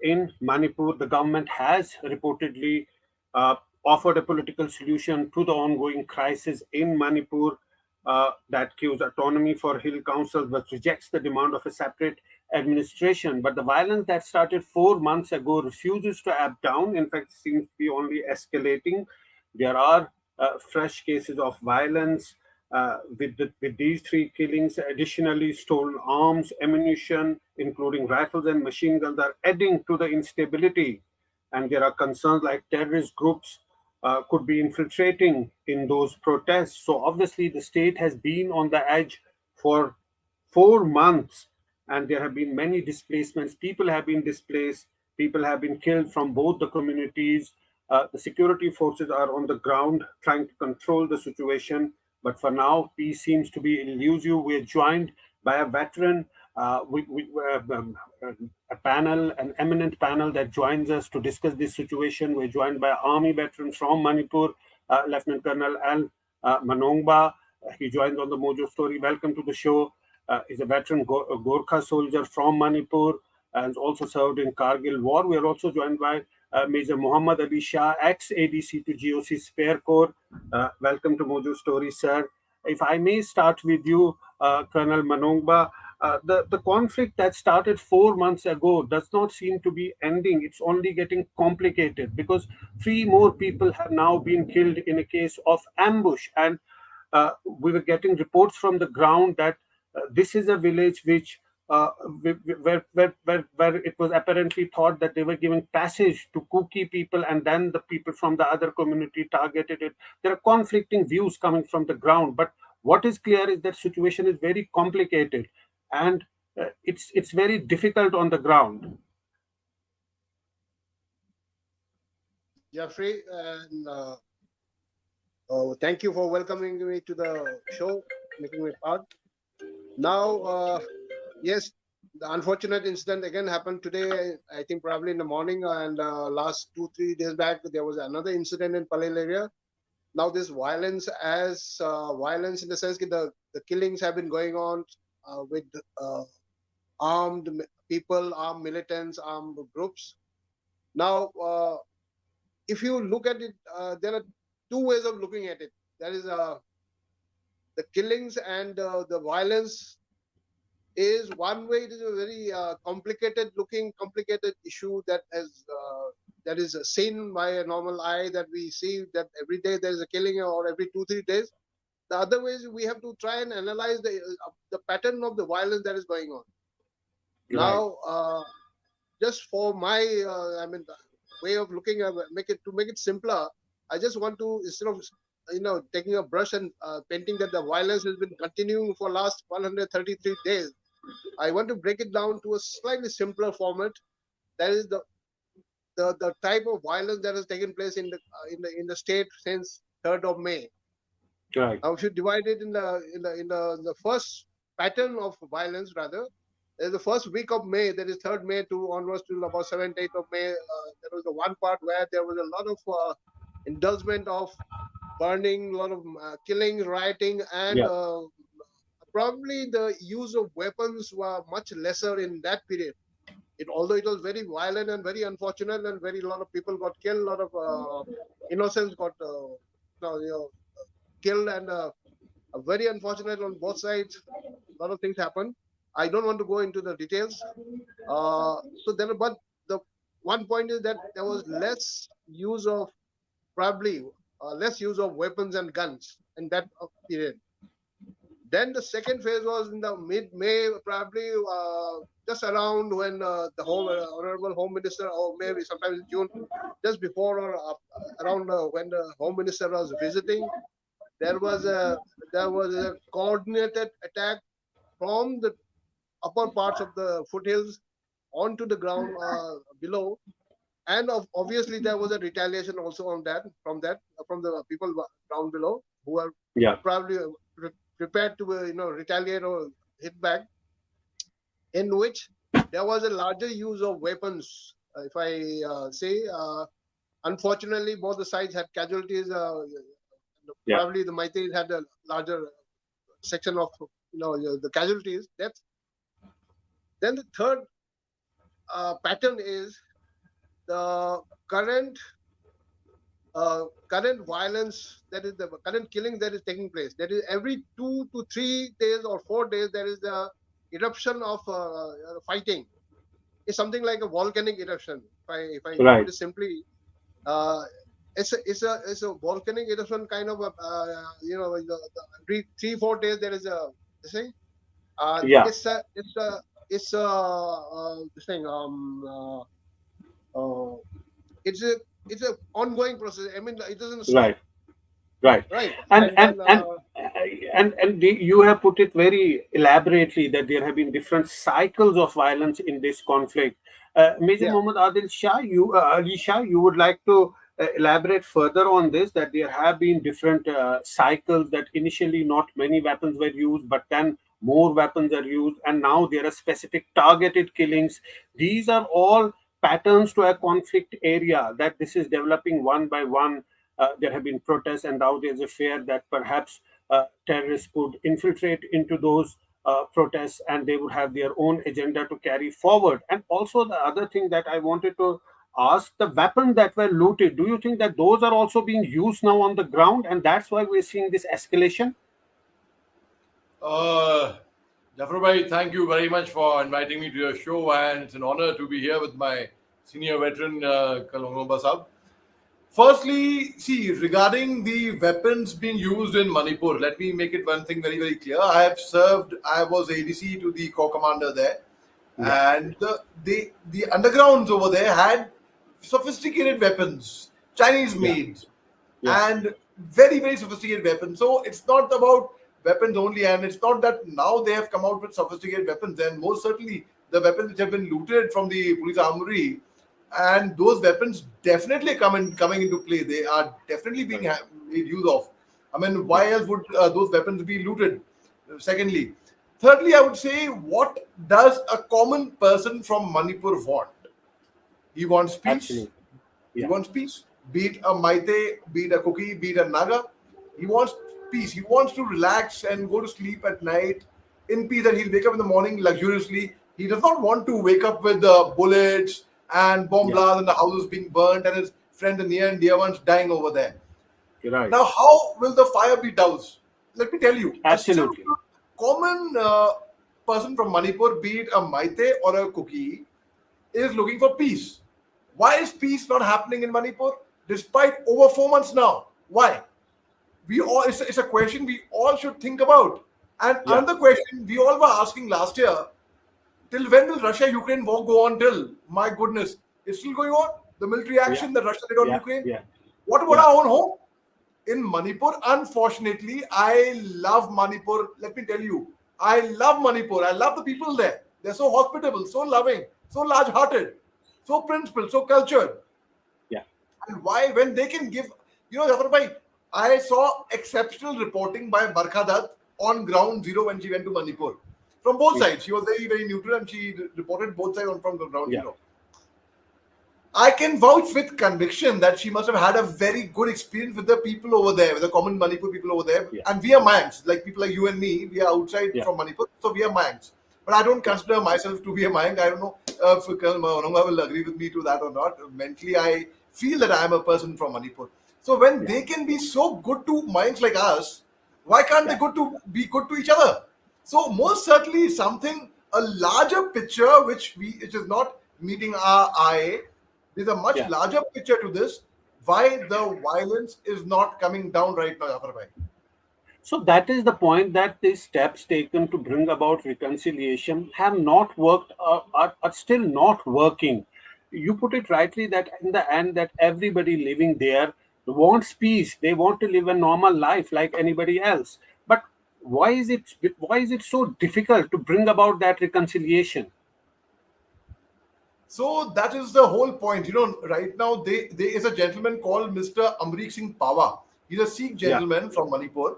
in Manipur. The government has reportedly offered a political solution to the ongoing crisis in Manipur that gives autonomy for hill councils but rejects the demand of a separate administration. But the violence that started 4 months ago refuses to ebb down. In fact, seems to be only escalating. There are fresh cases of violence with these three killings. Additionally, stolen arms, ammunition, including rifles and machine guns, are adding to the instability. And there are concerns like terrorist groups could be infiltrating in those protests. So obviously, the state has been on the edge for 4 months, and there have been many displacements. People have been displaced. People have been killed from both the communities. The security forces are on the ground trying to control the situation. But for now, peace seems to be elusive. We are joined by a veteran, a panel, an eminent panel that joins us to discuss this situation. We're joined by Army veteran from Manipur, Lieutenant Colonel Al Manongba. He joins on the Mojo story. Welcome to the show. He's a veteran Gorkha soldier from Manipur and also served in Kargil War. We are also joined by Major Mohommed Ali Shah, ex-ADC to GOC Spare Corps. Welcome to Mojo Story, sir. If I may start with you, Colonel Manongba, the conflict that started 4 months ago does not seem to be ending. It's only getting complicated because three more people have now been killed in a case of ambush. And we were getting reports from the ground that this is a village which where it was apparently thought that they were giving passage to Kuki people, and then the people from the other community targeted it. There are conflicting views coming from the ground, but what is clear is that situation is very complicated, and it's very difficult on the ground. Jeffrey, and thank you for welcoming me to the show, making me part. Now, yes, the unfortunate incident again happened today, I think probably in the morning, and last 2-3 days back, there was another incident in Palel area. Now this violence violence in the sense that the killings have been going on with armed people, armed militants, armed groups. Now, if you look at it, there are two ways of looking at it. There is the killings and the violence is one way. It is a very complicated issue that is seen by a normal eye, that we see that every day there is a killing or every 2-3 days. The other way is we have to try and analyze the pattern of the violence that is going on. Right. Now, just for my way of looking at make it simpler, I just want to, instead of taking a brush and painting that the violence has been continuing for last 133 days, I want to break it down to a slightly simpler format. That is the type of violence that has taken place in the state since 3rd of May. Right. Now, if you divide it in the first pattern of violence, rather, there's the first week of May, that is 3rd May to onwards till about 7th, 8th of May. There was the one part where there was a lot of indulgence of burning, a lot of killing, rioting, and probably the use of weapons were much lesser in that period. Although it was very violent and very unfortunate, and a lot of people got killed, a lot of innocents got killed, and very unfortunate on both sides. A lot of things happened. I don't want to go into the details. But the one point is that there was less use of weapons and guns in that period. Then the second phase was in the mid-May, probably just around when the Honorable Home Minister, or maybe sometimes in June, just before or around when the Home Minister was visiting, there was a coordinated attack from the upper parts of the foothills onto the ground below, and obviously there was a retaliation also on that from the people down below who are probably prepared to retaliate or hit back, in which there was a larger use of weapons. If I say, unfortunately, both the sides had casualties. Probably the Meiteis had a larger section of the casualties. Then the third pattern is the current current violence, that is the current killing that is taking place. That is every 2 to 3 days or 4 days there is the eruption of fighting. It's something like a volcanic eruption. If I put Right. it simply, uh, it's a volcanic eruption kind of every 3 4 days there is a this thing. Yeah. It's a this thing. Uh, it's a it's a ongoing process. I mean, it doesn't Right. stop, Right. right? And And and then and you have put it very elaborately that there have been different cycles of violence in this conflict. Major yeah, Mohammad Adil Shah, Ali Shah, you would like to elaborate further on this, that there have been different cycles, that initially not many weapons were used, but then more weapons are used, and now there are specific targeted killings. These are all patterns to a conflict area, that this is developing one by one. There have been protests, and now there's a fear that perhaps terrorists could infiltrate into those protests, and they would have their own agenda to carry forward. And also, the other thing that I wanted to ask, the weapons that were looted, do you think that those are also being used now on the ground, and that's why we're seeing this escalation? Uh, Zaffar bhai, thank you very much for inviting me to your show, and it's an honor to be here with my senior veteran, Manongba Sahab. Firstly, see, regarding the weapons being used in Manipur, let me make it one thing very, very clear. I was ADC to the corps commander there, Yeah, and the undergrounds over there had sophisticated weapons, Chinese yeah, made, yeah, and very, very sophisticated weapons. So it's not about weapons only, and it's not that now they have come out with sophisticated weapons. And most certainly, the weapons which have been looted from the police armory, and those weapons definitely coming into play. They are definitely being right, made use of. I mean, yeah, why else would those weapons be looted? Secondly, thirdly, I would say, what does a common person from Manipur want? He wants peace. absolutely, He yeah, wants peace. Be it a Meitei, be it a Kuki, be it a Naga. He wants peace. He wants to relax and go to sleep at night in peace, and he'll wake up in the morning luxuriously. He does not want to wake up with bullets and bomb yeah, blasts and the houses being burnt and his friends and near and dear ones dying over there. right, Now, how will the fire be doused? Let me tell you, a simple, absolutely, common person from Manipur, be it a Meitei or a Kuki, is looking for peace. Why is peace not happening in Manipur despite over 4 months now? Why? It's a question we all should think about. And yeah, another question we all were asking last year: till when will Russia-Ukraine war go on? Till, my goodness, it's still going on. The military yeah, action that Russia did on yeah, Ukraine. yeah, What about yeah, our own home? In Manipur, unfortunately, I love Manipur. Let me tell you, I love Manipur. I love the people there. They're so hospitable, so loving, so large hearted, so principled, so cultured. yeah, And why, when they can give, Jafar bhai, I saw exceptional reporting by Barkha Dutt on ground zero when she went to Manipur. From both yeah, sides. She was very, very neutral and she reported both sides from the ground yeah, zero. I can vouch with conviction that she must have had a very good experience with the people over there, with the common Manipur people over there. yeah, And we are Mayanks, like people like you and me. We are outside yeah, from Manipur, so we are Mayanks. But I don't yeah, consider myself to be a Mayank. I don't know if Colonel Manongba will agree with me to that or not. Mentally, I feel that I am a person from Manipur. So when yeah, they can be so good to Mayanks like us, why can't they yeah, good to be good to each other? So most certainly something, a larger picture which is not meeting our eye. There's a much yeah. larger picture to this. Why the violence is not coming down right now, Jafar bhai? So that is the point, that the steps taken to bring about reconciliation have not worked, are still not working. You put it rightly that in the end, that everybody living there wants peace. They want to live a normal life like anybody else. But why is it so difficult to bring about that reconciliation? So that is the whole point. Right now there is a gentleman called Mr. Amrik Singh Pawa. He's a Sikh Yeah, gentleman from Manipur. yeah,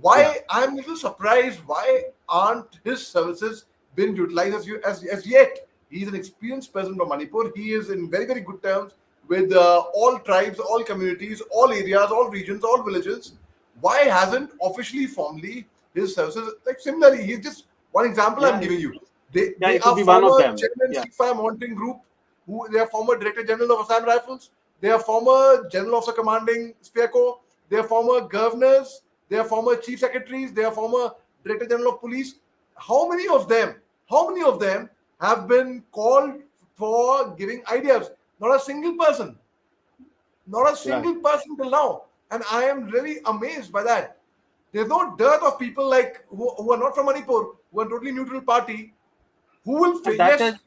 Why I'm a little surprised why aren't his services been utilized as yet? He's an experienced person from Manipur. He is in very, very good terms with all tribes, all communities, all areas, all regions, all villages. Why hasn't officially, formally his services, like, similarly? He's just one example I'm yeah, giving you. They yeah. they It could are be one of former them. chairman Yeah, Sikh Fire Monitoring Group. who they are former Director General of Assam Rifles, they are former General Officer Commanding Spear Corps, they are former governors, they are former chief secretaries, they are former Director General of Police. How many of them? How many of them have been called for giving ideas? Not a single person. Not a Right. single person till now. And I am really amazed by that. There's no dearth of people like who are not from Manipur, who are totally neutral party, who will And say yes.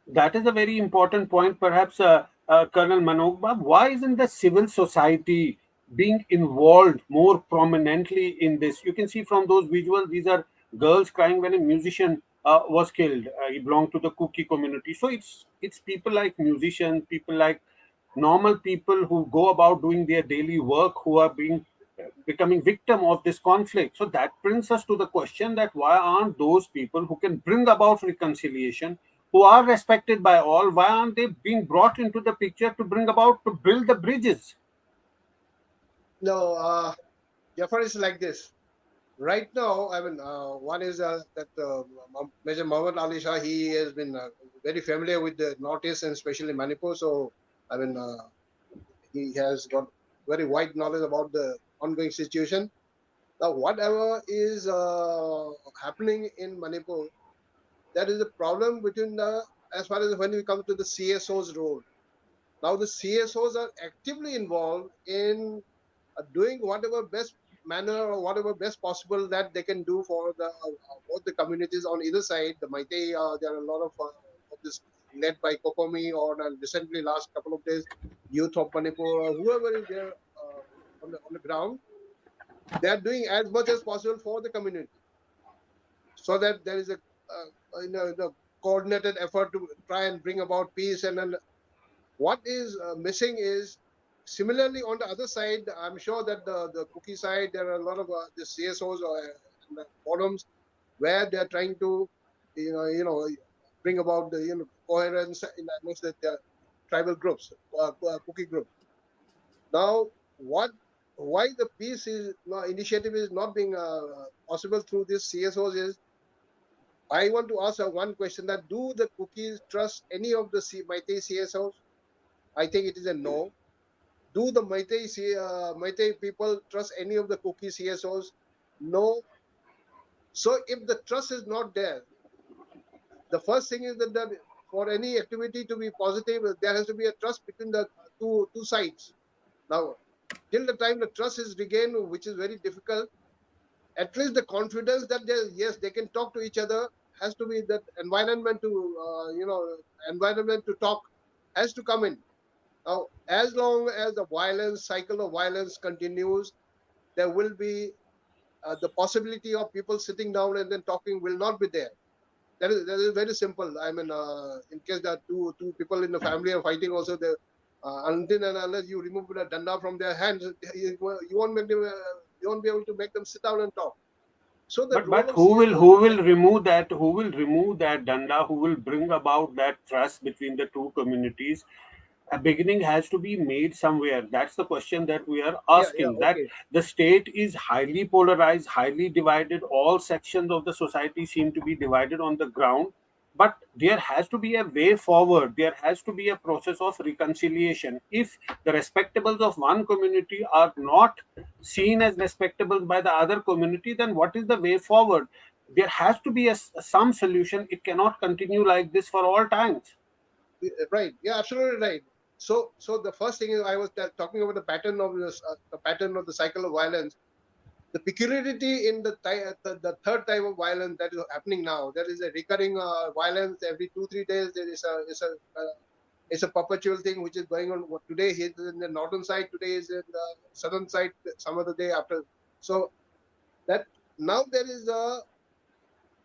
that is a very important point, perhaps, Colonel Manongba. Why isn't the civil society being involved more prominently in this? You can see from those visuals, these are girls crying when a musician was killed. He belonged to the Kuki community. So it's people like musicians, people like normal people who go about doing their daily work who are being becoming victim of this conflict. So that brings us to the question that why aren't those people who can bring about reconciliation, who are respected by all, why aren't they being brought into the picture to bring about, to build the bridges? No, Jafar is like this. Right now, I mean, one is that Major Mohammed Ali Shah, he has been very familiar with the Northeast and especially Manipur. So, I mean, he has got very wide knowledge about the ongoing situation. Now, whatever is happening in Manipur, that is a problem between the, as far as when we come to the CSO's role. Now, the CSOs are actively involved in doing whatever best manner or whatever best possible that they can do for the both the communities on either side. The Meitei, there are a lot of this led by Kokomi or recently last couple of days, youth of Manipur, or whoever is there on the ground, they are doing as much as possible for the community so that there is a the coordinated effort to try and bring about peace. And then what is missing is similarly on the other side. I'm sure that the cookie side, there are a lot of the CSOs or and the forums where they are trying to bring about the coherence in amongst the tribal groups, cookie groups. Now, what why the peace is initiative is not being possible through these CSOs is, I want to ask one question: that do the cookies trust any of the Meitei CSOs? I think it is a no. Do the Meitei people trust any of the cookie CSOs? No. So if the trust is not there, the first thing is that for any activity to be positive, there has to be a trust between the two sides. Now, till the time the trust is regained, which is very difficult, at least the confidence that yes, they can talk to each other, has to be that environment to environment to talk has to come in. Now, as long as the violence cycle of violence continues, there will be the possibility of people sitting down and then talking will not be there. That is very simple. I mean, in case that two people in the family are fighting, also the until and unless you remove the danda from their hands, you won't make them, you won't be able to make them sit down and talk. So the But role but of who CSOs is will remove that? Who will remove that danda? Who will bring about that trust between the two communities? A beginning has to be made somewhere. That's the question that we are yeah, asking. That okay. the state is highly polarized, highly divided. All sections of the society seem to be divided on the ground. But there has to be a way forward. There has to be a process of reconciliation. If the respectables of one community are not seen as respectable by the other community, then what is the way forward? There has to be some solution. It cannot continue like this for all times. Right. Yeah, absolutely right. So the first thing is I was talking about the pattern of this, the pattern of the cycle of violence. The peculiarity in the third type of violence that is happening now. There is a recurring violence every 2 3 days. There is it's a perpetual thing which is going on. What today is in the northern side, today is in the southern side, some other day after. So that now there is a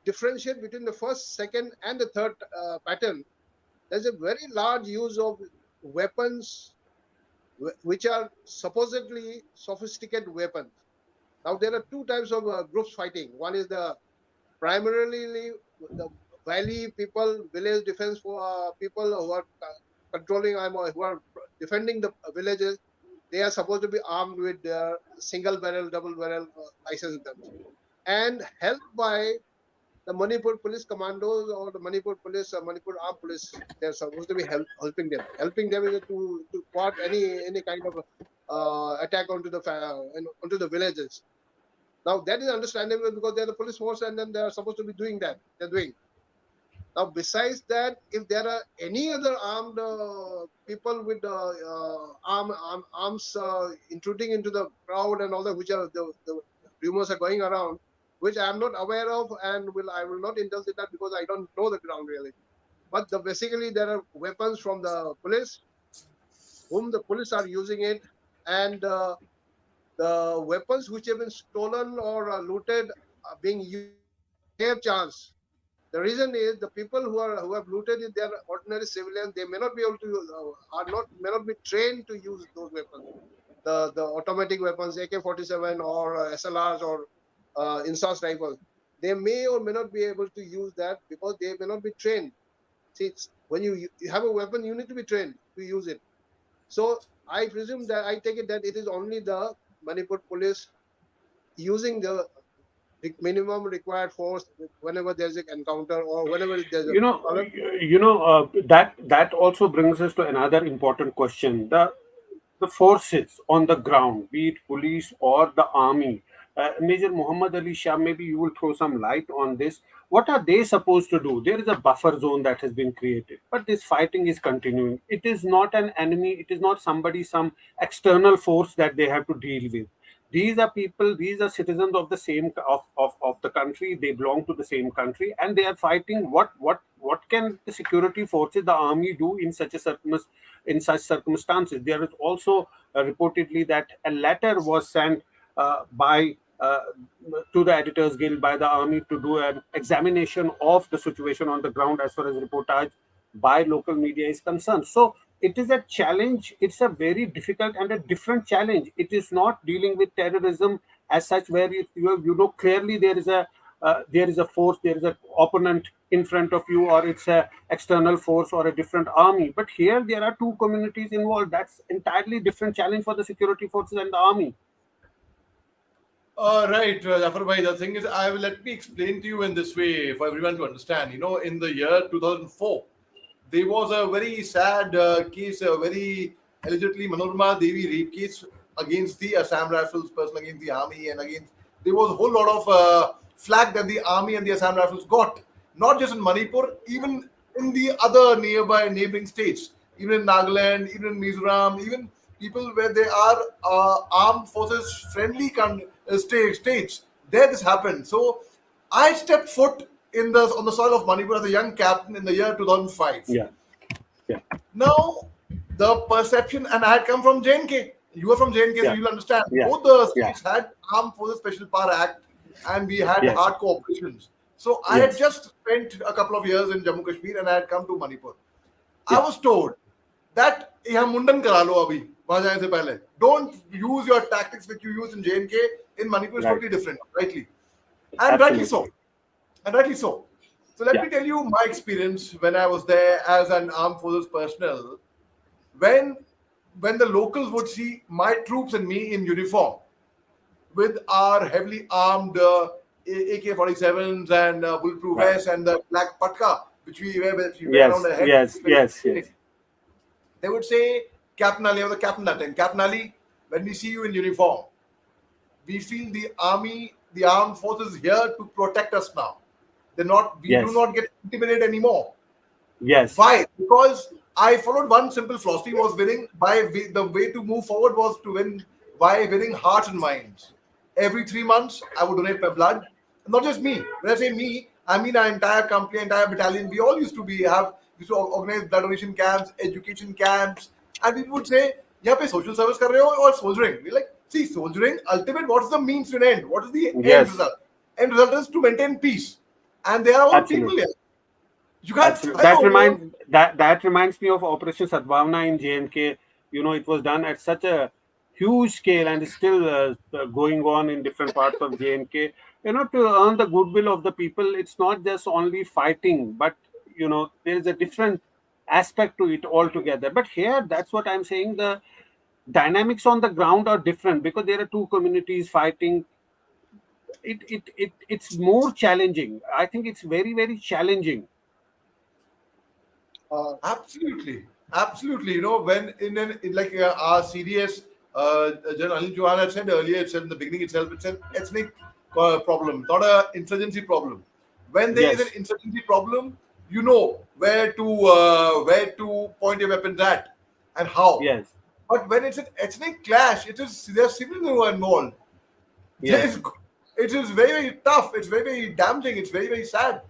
differentiate between the first, second, and the third pattern. There's a very large use of weapons which are supposedly sophisticated weapons. Now there are two types of groups fighting. One is the primarily the valley people, village defense for people who are controlling, who are defending the villages. They are supposed to be armed with their single barrel, double barrel licensed guns, and helped by the Manipur police commandos or the Manipur police, Manipur armed police, they're supposed to be helping them. Helping them is to quad any kind of attack onto the villages. Now that is understandable because they're the police force and then they are supposed to be doing that. They're doing. Now, besides that, if there are any other armed people with arms intruding into the crowd and all that, which are the rumors are going around, which I am not aware of, and I will not indulge in that because I don't know the ground really. But basically, there are weapons from the police, whom the police are using it, and the weapons which have been stolen or looted are being used fair chance. The reason is the people who have looted it, they are ordinary civilians. They may not be able to may not be trained to use those weapons. The automatic weapons, AK-47 or SLRs or Insas rifles. They may or may not be able to use that because they may not be trained. See, when you have a weapon, you need to be trained to use it. So I presume that I take it that it is only the Manipur police using the minimum required force whenever there's an encounter or whenever there's a You know, problem. that also brings us to another important question. The forces on the ground, be it police or the army. Major Muhammad Ali Shah, maybe you will throw some light on this. What are they supposed to do? There is a buffer zone that has been created, but this fighting is continuing. It is not an enemy, it is not somebody, some external force that they have to deal with. These are people, these are citizens of the same of the country. They belong to the same country and they are fighting. What can the security forces, the army, do in in such circumstances? There is also reportedly that a letter was sent by to the Editors Guild by the army to do an examination of the situation on the ground as far as reportage by local media is concerned. So it is a challenge. It's a very difficult and a different challenge. It is not dealing with terrorism as such, where you know clearly there is a force, there is an opponent in front of you, or it's a external force or a different army. But here there are two communities involved. That's entirely different challenge for the security forces and the army. Right, Zaffar bhai, the thing is, let me explain to you in this way for everyone to understand. In the year 2004, there was a very sad case, a very allegedly Manongba Devi rape case against the Assam Rifles, person against the army, and against there was a whole lot of flack that the army and the Assam Rifles got, not just in Manipur, even in the other nearby neighboring states, even in Nagaland, even in Mizoram, even people where there are armed forces friendly states. There this happened. So I stepped foot in the on the soil of Manipur as a young captain in the year 2005. Yeah, yeah, Now, the perception, and I had come from JNK. You are from JNK, so yeah, you'll understand. yeah, Both the yeah. states had Armed Forces Special Power Act, and we had Yes, hardcore operations. So I had yes, just spent a couple of years in Jammu Kashmir, and I had come to Manipur. I yeah, was told that यहाँ मुंडन करा लो अभी वहां जाने से पहले. Don't use your tactics which you use in JNK in Manipur is right, totally different, rightly, and rightly so, absolutely. and rightly so. So let Yeah, me tell you my experience when I was there as an armed forces personnel. When when the locals would see my troops and me in uniform with our heavily armed AK-47s and bulletproof right. vests and the black patka which we wear around Yes, our head, yes, yes, yes. they would say, Captain Ali, I was the captain that time. Captain Ali, when we see you in uniform, we feel the army, the armed forces here to protect us now. We do Yes, not get intimidated anymore. yes, Why? Because I followed one simple philosophy was the way to move forward was to win by winning hearts and minds. Every 3 months, I would donate my blood. Not just me. When I say me, I mean our entire company, entire battalion. We all used to organize blood donation camps, education camps, and people would say, "Yeah, पे social service कर रहे हो or soldiering?" We're like, "See, soldiering. Ultimate. What's the means to an end? What is the end yes, result? End result is to maintain peace." And there are all people absolutely. here. You can't Absolutely. fly over. That reminds me of Operation Sadbhavna in JNK. You know, it was done at such a huge scale and is still going on in different parts of JNK. You know, to earn the goodwill of the people, it's not just only fighting, but there is a different aspect to it altogether. But here, that's what I'm saying. The dynamics on the ground are different because there are two communities fighting it's more challenging. I think it's very challenging. Uh, Absolutely, absolutely. When like our CDS, General Anil Chauhan had said earlier itself in the beginning itself, it's an ethnic problem, not a insurgency problem. When there is an Yes, insurgency problem, you know where to point your weapons at and how. yes, But when it's an ethnic clash, it is there are civilians who are involved. There yes, is, it is very tough. It's very damaging. It's very sad,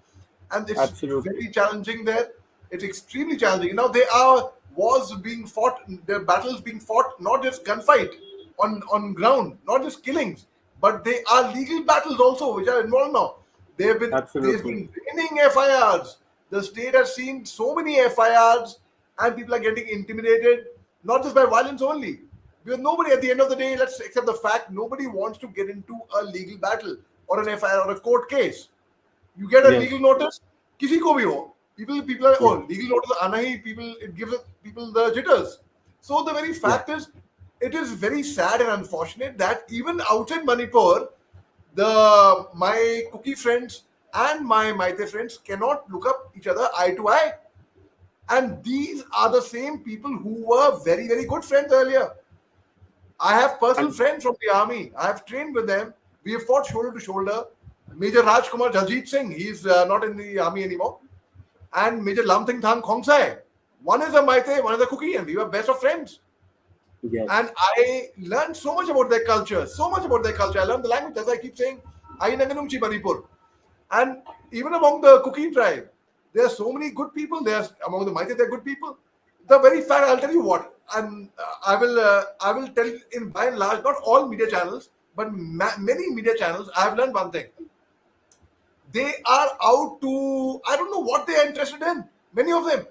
and it's absolutely. very challenging there. It's extremely challenging. Now there are wars being fought, there are battles being fought, not just gunfight on ground, not just killings, but they are legal battles also which are involved now. There's Absolutely. been raining FIRs. The state has seen so many FIRs, and people are getting intimidated, not just by violence only. Because nobody, at the end of the day, let's accept the fact, nobody wants to get into a legal battle or an FIR or a court case. You get a Yes, legal notice, किसी को भी हो. People are, yes, oh, legal notice आना ही, people, it gives people the jitters. So the very yes, fact is, it is very sad and unfortunate that even outside Manipur, the my Kuki friends and my Meitei friends cannot look up each other eye to eye. And these are the same people who were very good friends earlier. I have personal and friends from the army. I have trained with them. We have fought shoulder to shoulder. Major Rajkumar Jagjit Singh, he's not in the army anymore. And Major Lamthing Thang Khongsai. One is a Meitei, one is a Kuki, and we were best of friends. yes, And I learned so much about their culture, so much about their culture. I learned the language, as I keep saying, Ainanganumchi Manipur. And even among the Kuki tribe, there are so many good people. There among the Meitei, there are good people. The very fact, I'll tell you what, and I will tell in by and large, not all media channels, but many media channels. I have learned one thing: they are out to, I don't know what they are interested in. Many of them,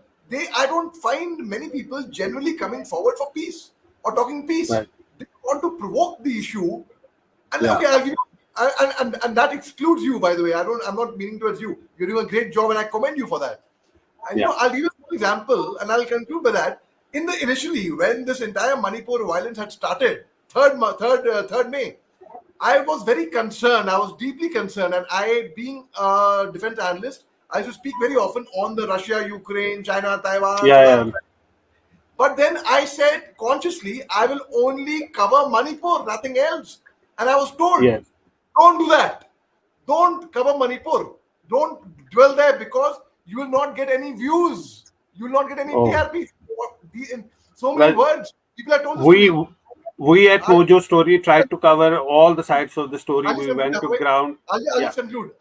I don't find many people generally coming forward for peace or talking peace. right, They want to provoke the issue. And yeah, okay, I'll give you, and that excludes you, by the way. I'm not meaning towards you. You're doing a great job, and I commend you for that. And yeah, I'll give you an example, and I'll conclude by that. In the initially, when this entire Manipur violence had started, third May, I was very concerned. I was deeply concerned, and I, being a defense analyst, I used to speak very often on the Russia, Ukraine, China, Taiwan, yeah, Sudan. But then I said consciously, I will only cover Manipur, nothing else. And I was told, yes. don't do that. Don't cover Manipur. Don't dwell there because you will not get any views. You will not get any Oh, TRP. In so many well, words, people have told this to we me. we at I'll, Mojo Story tried to cover all the sides of the story. I'll just We conclude went that to way. ground. I'll Yeah, just conclude.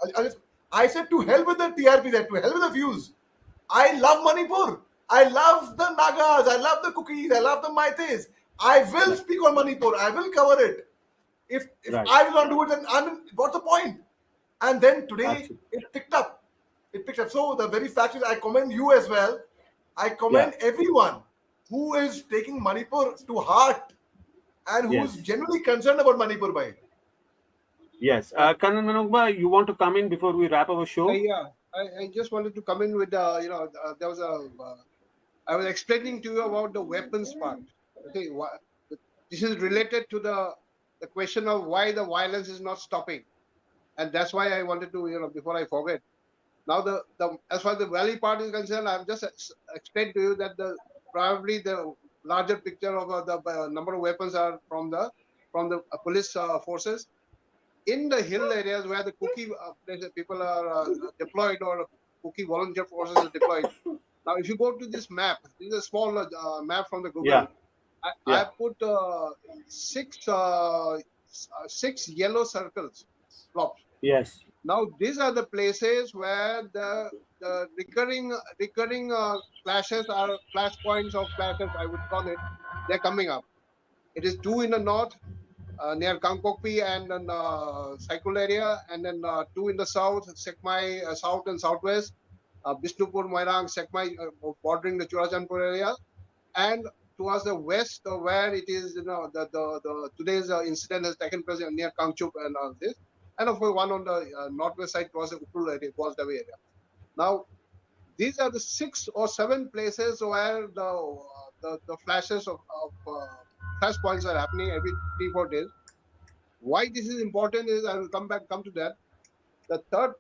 I said to hell with the TRP there, to hell with the views. I love Manipur. I love the Nagas. I love the Kukis. I love the Meiteis. I will yeah, speak on Manipur. I will cover it. If right, I will not do it, then what's the point? And then today absolutely. it picked up. It picked up. So the very fact is, I commend you as well. I Yeah, commend everyone who is taking Manipur to heart and who's yes, genuinely concerned about Manipur by. yes. Kanan Manongba, you want to come in before we wrap our show? yeah, I just wanted to come in with there was a I was explaining to you about the weapons part. Okay, this is related to the question of why the violence is not stopping, and that's why I wanted to before I forget. Now the as far as the valley part is concerned, I've just explained to you that the probably the larger picture of the number of weapons are from the police forces in the hill areas where the Kuki people are deployed or Kuki volunteer forces are deployed. Now, if you go to this map, this is a small map from the Google. Yeah, I yeah, put six yellow circles, blobs. yes, Now, these are the places where the recurring clashes are flashpoints of clashes. I would call it. They're coming up. It is two in the north, near Kangkokpi and then Saikul area, and then two in the south, Sekmai south and southwest, Bishnupur, Moirang, Sekmai bordering the Churachandpur area, and towards the west where it is, the today's incident has taken place near Kangchup and all this, and of course one on the northwest side towards the Ukul area, Gwaldawi area. Now, these are the 6 or 7 places where the flashes of flash points are happening every 3 4 days. Why this is important is I will come to that. The third,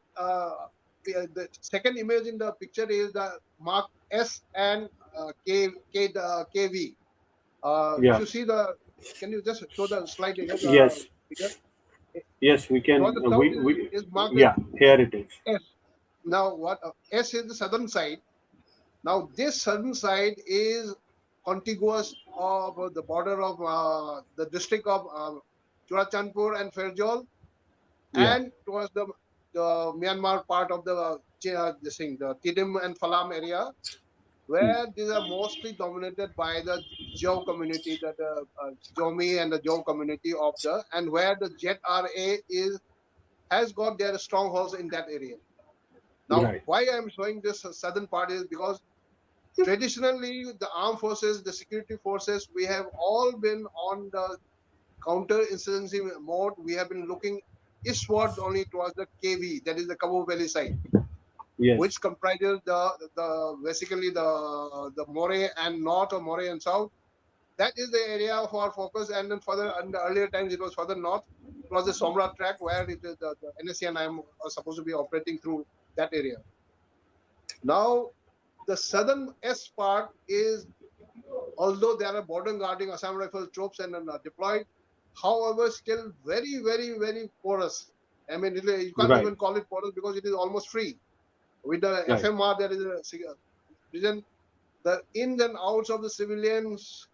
the second image in the picture is the mark S and KV. If Yeah. you see can you just show the slide again? Yes. Figure? Yes, we Towards can. the south is marked with Yeah. Here it is. S. Now, what S is the southern side. Now, this southern side is contiguous of the border of the district of Churachandpur and Ferjol, Yeah. and towards the Myanmar part of the Tidim and Falam area, Hmm. where these are mostly dominated by the Jaw community, the Jomi and the Jaw community and where the ZRA has got their strongholds in that area. Now, Right. why I am showing this southern part is because traditionally the armed forces, the security forces, we have all been on the counter-insurgency mode. We have been looking eastward only towards the KV, that is the Cabo Valley side, Yes. which comprises the basically the Moreh and north of Moreh and south. That is the area of our focus. And then further, in the earlier times, it was further north. It was the Somra track where it is the NSC and I am supposed to be operating through that area. Now, the southern S part is, although there are border guarding Assam Rifle troops and deployed, however, still very, very, very porous. I mean, you can't Right. even call it porous because it is almost free. With the Right. FMR, there is a reason. The ins and outs of the civilians,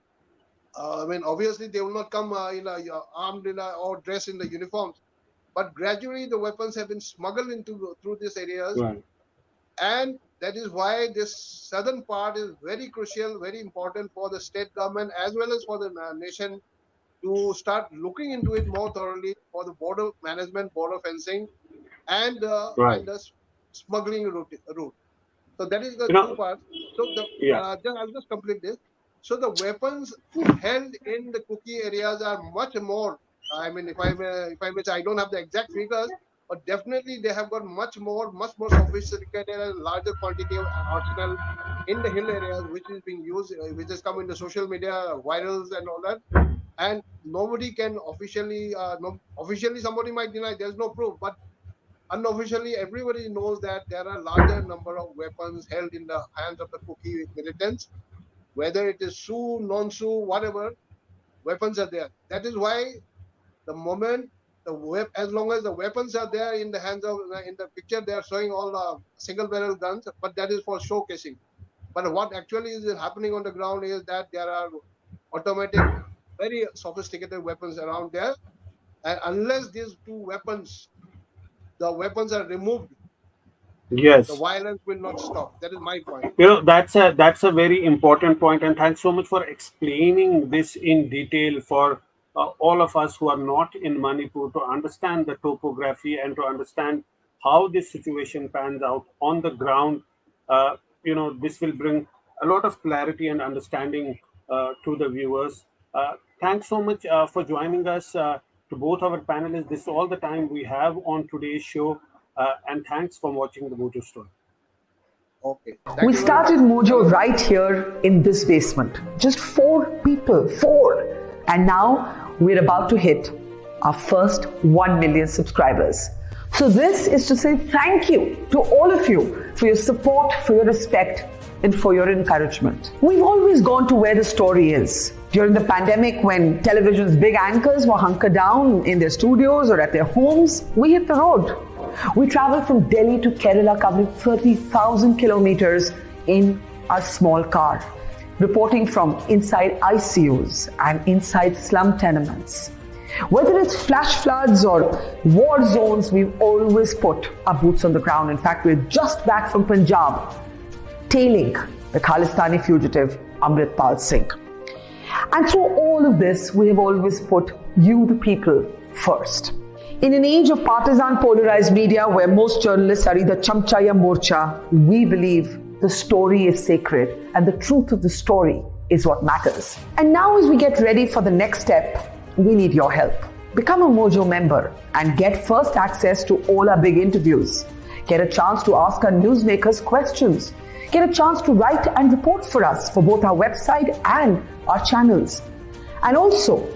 I mean, obviously they will not come armed or dressed in the uniforms, but gradually the weapons have been smuggled through these areas, Right. and that is why this southern part is very crucial, very important for the state government as well as for the nation to start looking into it more thoroughly for the border management, border fencing, and Right. the smuggling route. So that is the You two know. parts. So Yeah. I'll just complete this. So the weapons held in the Kuki areas are much more. I mean, if I may say, I don't have the exact figures, but definitely they have got much more sophisticated and larger quantity of arsenal in the hill areas, which is being used, which has come in the social media, virals and all that. And nobody can officially, officially somebody might deny, there's no proof, but unofficially everybody knows that there are larger number of weapons held in the hands of the Kuki militants, whether it is Sioux, non-Sioux, whatever, weapons are there. That is why the moment as long as the weapons are there in the hands of, in the picture, they are showing all single barrel guns, but that is for showcasing. But what actually is happening on the ground is that there are automatic, very sophisticated weapons around there. And unless these the weapons are removed, the Yes. violence will not stop. That is my point. That's a very important point, and thanks so much for explaining this in detail for all of us who are not in Manipur to understand the topography and to understand how this situation pans out on the ground. This will bring a lot of clarity and understanding to the viewers. Thanks so much for joining us, to both our panelists. This is all the time we have on today's show, and thanks for watching the Mojo Story. Okay. We Thank you very much. started Mojo right here in this basement. Just 4 people, 4. And now we're about to hit our first 1 million subscribers. So this is to say thank you to all of you for your support, for your respect, and for your encouragement. We've always gone to where the story is. During the pandemic, when television's big anchors were hunkered down in their studios or at their homes, we hit the road. We traveled from Delhi to Kerala, covering 30,000 kilometers in our small car, reporting from inside ICUs and inside slum tenements. Whether it's flash floods or war zones, we've always put our boots on the ground. In fact, we're just back from Punjab, tailing the Khalistani fugitive Amritpal Singh. And through all of this, we have always put you, the people, first. In an age of partisan polarized media where most journalists are either chamcha ya morcha, we believe the story is sacred and the truth of the story is what matters. And now as we get ready for the next step, we need your help. Become a Mojo member and get first access to all our big interviews. Get a chance to ask our newsmakers questions. Get a chance to write and report for us for both our website and our channels. And also,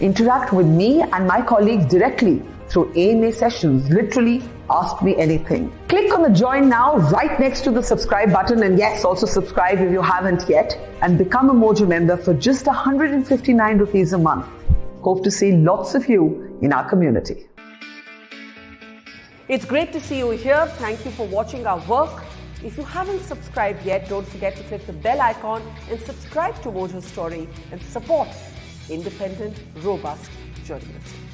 Interact with me and my colleagues directly through AMA sessions. Literally, ask me anything. Click on the join now right next to the subscribe button, and yes, also subscribe if you haven't yet, and become a Mojo member for just 159 rupees a month. Hope to see lots of you in our community. It's great to see you here. Thank you for watching our work. If you haven't subscribed yet, don't forget to click the bell icon and subscribe to Mojo Story and support independent, robust journalism.